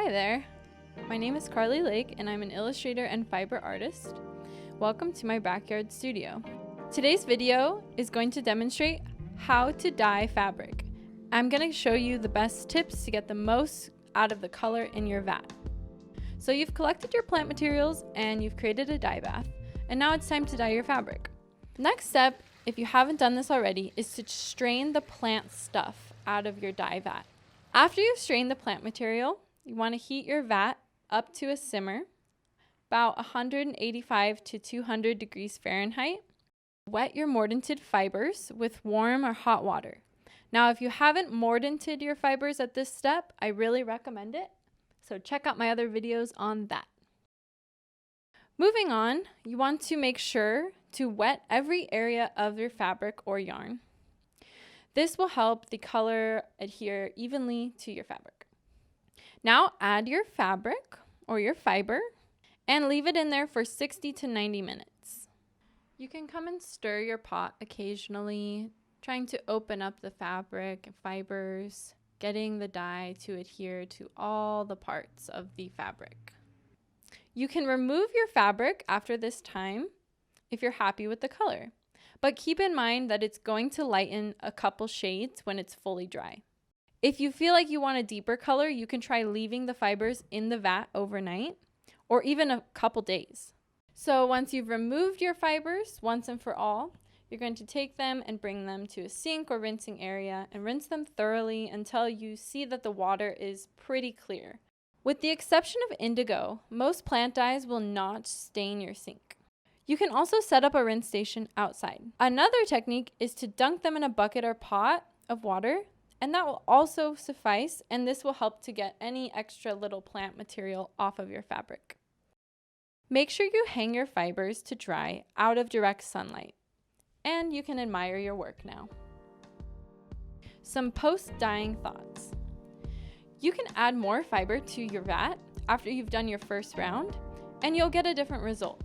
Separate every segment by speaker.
Speaker 1: Hi there, my name is Carly Lake and I'm an illustrator and fiber artist. Welcome to my backyard studio. Today's video is going to demonstrate how to dye fabric. I'm going to show you the best tips to get the most out of the color in your vat. So you've collected your plant materials and you've created a dye bath, and now it's time to dye your fabric. Next step, if you haven't done this already, is to strain the plant stuff out of your dye vat. After you've strained the plant material, you want to heat your vat up to a simmer, about 185 to 200 degrees Fahrenheit. Wet your mordanted fibers with warm or hot water. Now, if you haven't mordanted your fibers at this step, I really recommend it. So check out my other videos on that. Moving on, you want to make sure to wet every area of your fabric or yarn. This will help the color adhere evenly to your fabric. Now add your fabric or your fiber and leave it in there for 60 to 90 minutes. You can come and stir your pot occasionally, trying to open up the fabric and fibers, getting the dye to adhere to all the parts of the fabric. You can remove your fabric after this time if you're happy with the color, but keep in mind that it's going to lighten a couple shades when it's fully dry. If you feel like you want a deeper color, you can try leaving the fibers in the vat overnight or even a couple days. So once you've removed your fibers once and for all, you're going to take them and bring them to a sink or rinsing area and rinse them thoroughly until you see that the water is pretty clear. With the exception of indigo, most plant dyes will not stain your sink. You can also set up a rinse station outside. Another technique is to dunk them in a bucket or pot of water, and that will also suffice, and this will help to get any extra little plant material off of your fabric. Make sure you hang your fibers to dry out of direct sunlight, and you can admire your work now. Some post-dyeing thoughts. You can add more fiber to your vat after you've done your first round, and you'll get a different result.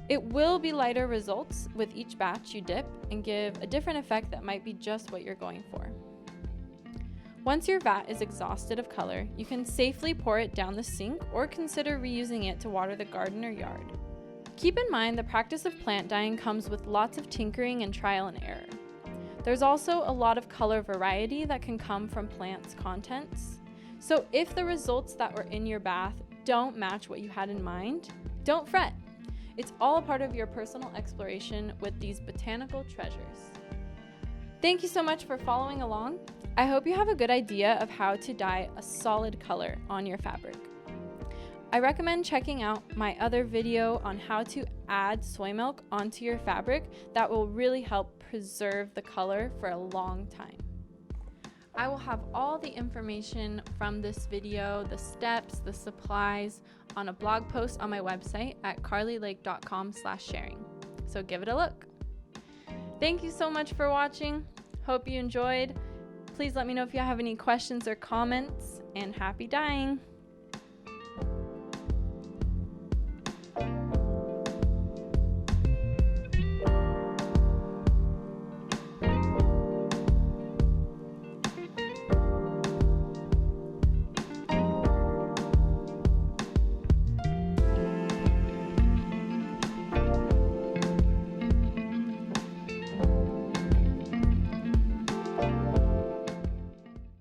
Speaker 1: It will be lighter results with each batch you dip and give a different effect that might be just what you're going for. Once your vat is exhausted of color, you can safely pour it down the sink or consider reusing it to water the garden or yard. Keep in mind the practice of plant dyeing comes with lots of tinkering and trial and error. There's also a lot of color variety that can come from plants' contents. So if the results that were in your bath don't match what you had in mind, don't fret. It's all a part of your personal exploration with these botanical treasures. Thank you so much for following along. I hope you have a good idea of how to dye a solid color on your fabric. I recommend checking out my other video on how to add soy milk onto your fabric that will really help preserve the color for a long time. I will have all the information from this video, the steps, the supplies, on a blog post on my website at carlylake.com/sharing. So give it a look. Thank you so much for watching. Hope you enjoyed. Please let me know if you have any questions or comments, and happy dyeing!